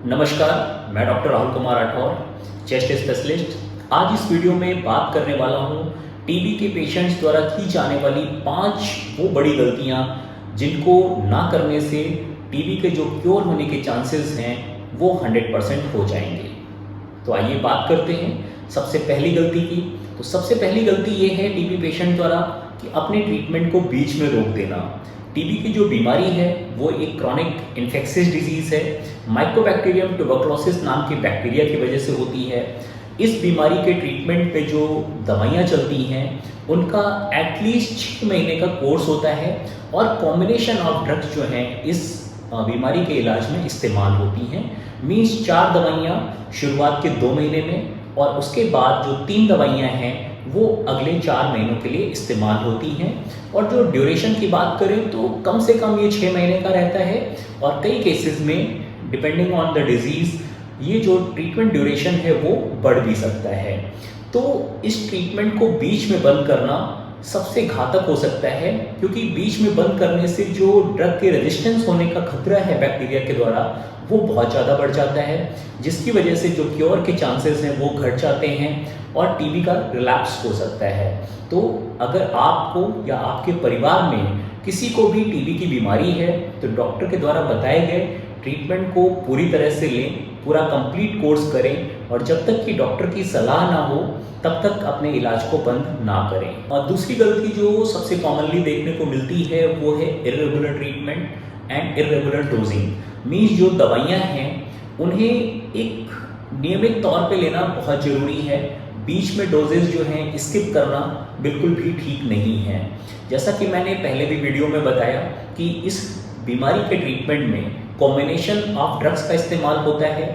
नमस्कार, मैं doctor Rahul Kumar Rathore, chest specialist. आज इस वीडियो में बात करने वाला हूँ टीबी के पेशेंट्स द्वारा की जाने वाली 5 वो बड़ी गलतियाँ जिनको ना करने से टीबी के जो क्योर होने के चांसेस हैं वो 100% हो जाएंगे। तो आइए बात करते हैं सबसे पहली गलती की। तो सबसे पहली गलती ये है टीबी पेशेंट द्वारा कि अपने ट्रीटमेंट को बीच में रोक देना। टीबी की जो बीमारी है वो एक क्रॉनिक इन्फेक्शियस डिजीज़ है। माइकोबैक्टीरियम ट्यूबरक्लोसिस नाम के बैक्टीरिया की वजह से होती है। इस बीमारी के ट्रीटमेंट पे जो दवाइयाँ चलती हैं उनका एटलीस्ट 6 महीने का कोर्स होता है और कॉम्बिनेशन ऑफ ड्रग्स जो हैं इस बीमारी के इलाज में इस्तेमाल होती हैं। मीन्स 4 दवाइयाँ शुरुआत के 2 महीने में और उसके बाद जो 3 दवाइयाँ हैं वो अगले 4 महीनों के लिए इस्तेमाल होती हैं। और जो ड्यूरेशन की बात करें तो कम से कम ये 6 महीने का रहता है और कई केसेस में डिपेंडिंग ऑन द डिजीज़ ये जो ट्रीटमेंट ड्यूरेशन है वो बढ़ भी सकता है। तो इस ट्रीटमेंट को बीच में बंद करना सबसे घातक हो सकता है, क्योंकि बीच में बंद करने से जो ड्रग के रेजिस्टेंस होने का खतरा है बैक्टीरिया के द्वारा वो बहुत ज़्यादा बढ़ जाता है, जिसकी वजह से जो क्योर के चांसेस हैं वो घट जाते हैं और टीबी का रिलैप्स हो सकता है। तो अगर आपको या आपके परिवार में किसी को भी टीबी की बीमारी है तो डॉक्टर के द्वारा बताए गए ट्रीटमेंट को पूरी तरह से लें, पूरा कंप्लीट कोर्स करें और जब तक कि डॉक्टर की सलाह ना हो तब तक अपने इलाज को बंद ना करें। और दूसरी गलती जो सबसे कॉमनली देखने को मिलती है वो है irregular treatment and irregular dosing. Means जो दवाइयाँ हैं उन्हें एक नियमित तौर पे लेना बहुत ज़रूरी है। बीच में डोजेज जो हैं स्किप करना बिल्कुल भी ठीक नहीं है। जैसा कि मैंने पहले भी वीडियो में बताया कि इस बीमारी के ट्रीटमेंट में कॉम्बिनेशन ऑफ ड्रग्स का इस्तेमाल होता है।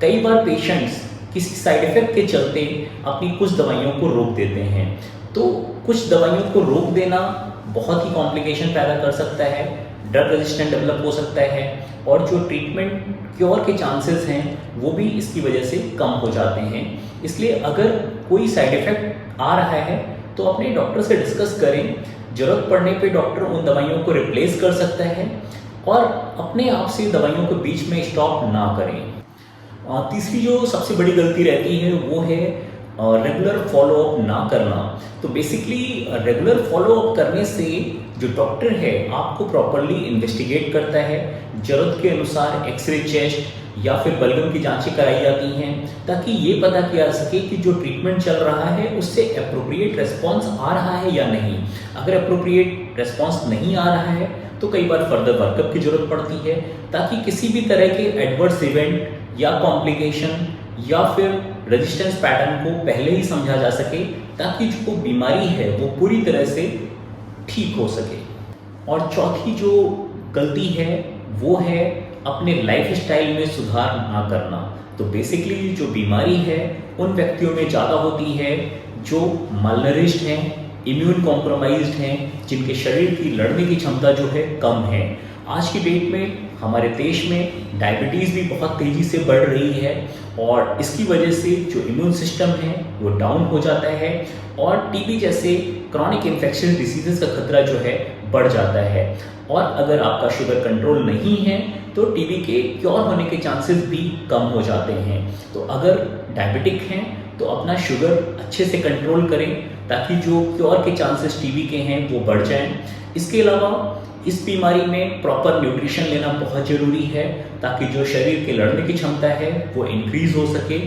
कई बार पेशेंट्स किसी साइड इफ़ेक्ट के चलते अपनी कुछ दवाइयों को रोक देते हैं। तो कुछ दवाइयों को रोक देना बहुत ही कॉम्प्लिकेशन पैदा कर सकता है, ड्रग रेजिस्टेंट डेवलप हो सकता है और जो ट्रीटमेंट क्योर के चांसेस हैं वो भी इसकी वजह से कम हो जाते हैं। इसलिए अगर कोई साइड इफ़ेक्ट आ रहा है तो अपने डॉक्टर से डिस्कस करें। ज़रूरत पड़ने पे डॉक्टर उन दवाइयों को रिप्लेस कर सकता है और अपने आप से दवाइयों को बीच में स्टॉप ना करें। तीसरी जो सबसे बड़ी गलती रहती है वो है रेगुलर फॉलोअप ना करना। तो बेसिकली रेगुलर फॉलोअप करने से जो डॉक्टर है आपको प्रॉपरली इन्वेस्टिगेट करता है। ज़रूरत के अनुसार एक्सरे चेस्ट या फिर बलगम की जांचें कराई जाती हैं ताकि ये पता किया जा सके कि जो ट्रीटमेंट चल रहा है उससे अप्रोप्रिएट रिस्पॉन्स आ रहा है या नहीं। अगर अप्रोप्रिएट रिस्पॉन्स नहीं आ रहा है तो कई बार फर्दर वर्कअप की ज़रूरत पड़ती है ताकि किसी भी तरह के एडवर्स इवेंट या कॉम्प्लिकेशन या फिर रेजिस्टेंस पैटर्न को पहले ही समझा जा सके ताकि जो बीमारी है वो पूरी तरह से ठीक हो सके। और चौथी जो गलती है वो है अपने लाइफस्टाइल में सुधार ना करना। तो बेसिकली जो बीमारी है उन व्यक्तियों में ज़्यादा होती है जो मालनरिश्ड हैं, इम्यून कॉम्प्रोमाइज्ड हैं, जिनके शरीर की लड़ने की क्षमता जो है कम है। आज की डेट में हमारे देश में डायबिटीज़ भी बहुत तेज़ी से बढ़ रही है और इसकी वजह से जो इम्यून सिस्टम है वो डाउन हो जाता है और टीबी जैसे क्रॉनिक इन्फेक्शियस डिसीजेस का खतरा जो है बढ़ जाता है। और अगर आपका शुगर कंट्रोल नहीं है तो टीबी के क्योर होने के चांसेस भी कम हो जाते हैं। तो अगर डायबिटिक हैं तो अपना शुगर अच्छे से कंट्रोल करें ताकि जो क्योर के चांसेस टीबी के हैं वो बढ़ जाएं। इसके अलावा इस बीमारी में प्रॉपर न्यूट्रिशन लेना बहुत ज़रूरी है ताकि जो शरीर के लड़ने की क्षमता है वो इंक्रीज़ हो सके।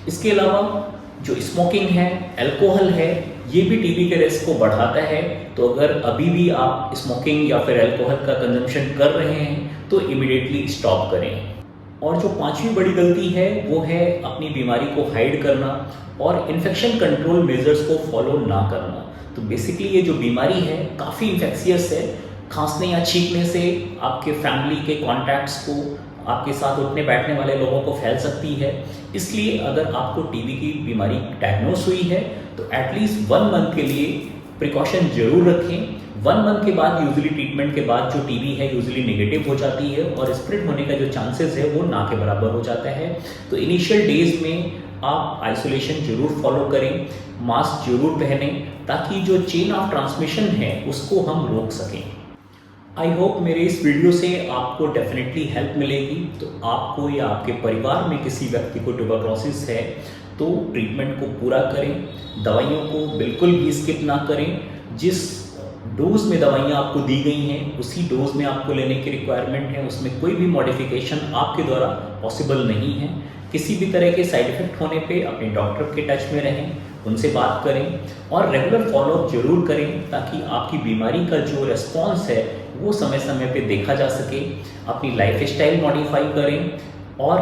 इसके अलावा जो स्मोकिंग है, अल्कोहल है, ये भी टीबी के रिस्क को बढ़ाता है। तो अगर अभी भी आप स्मोकिंग या फिर अल्कोहल का कंजम्पशन कर रहे हैं तो इमीडिएटली स्टॉप करें। और जो 5वीं बड़ी गलती है वो है अपनी बीमारी को हाइड करना और इन्फेक्शन कंट्रोल मेजर्स को फॉलो ना करना। तो बेसिकली ये जो बीमारी है काफ़ी इन्फेक्शियस है। खांसने या छींकने से आपके फैमिली के कॉन्टैक्ट्स को, आपके साथ उठने बैठने वाले लोगों को फैल सकती है। इसलिए अगर आपको टीबी की बीमारी डायग्नोस हुई है तो एटलीस्ट 1 मंथ के लिए प्रिकॉशन जरूर रखें। 1 मंथ के बाद यूजुअली ट्रीटमेंट के बाद जो टीबी है यूजुअली नेगेटिव हो जाती है और स्प्रेड होने का जो चांसेस है वो ना के बराबर हो जाता है। तो इनिशियल डेज में आप आइसोलेशन जरूर फॉलो करें, मास्क जरूर पहनें ताकि जो चेन ऑफ ट्रांसमिशन है उसको हम रोक सकें। आई होप मेरे इस वीडियो से आपको डेफिनेटली हेल्प मिलेगी। तो आपको या आपके परिवार में किसी व्यक्ति को ट्यूबरक्लोसिस है तो ट्रीटमेंट को पूरा करें, दवाइयों को बिल्कुल भी स्किप ना करें। जिस डोज में दवाइयाँ आपको दी गई हैं उसी डोज में आपको लेने की रिक्वायरमेंट है, उसमें कोई भी मॉडिफिकेशन आपके द्वारा पॉसिबल नहीं है। किसी भी तरह के साइड इफेक्ट होने पे अपने डॉक्टर के टच में रहें, उनसे बात करें और रेगुलर फॉलोअप जरूर करें ताकि आपकी बीमारी का जो रेस्पॉन्स है वो समय समय पे देखा जा सके। अपनी लाइफ स्टाइल मॉडिफाई करें और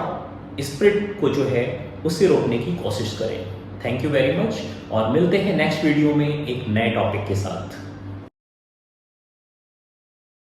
स्प्रेड को जो है उसे रोकने की कोशिश करें। थैंक यू वेरी मच और मिलते हैं नेक्स्ट वीडियो में एक नए टॉपिक के साथ।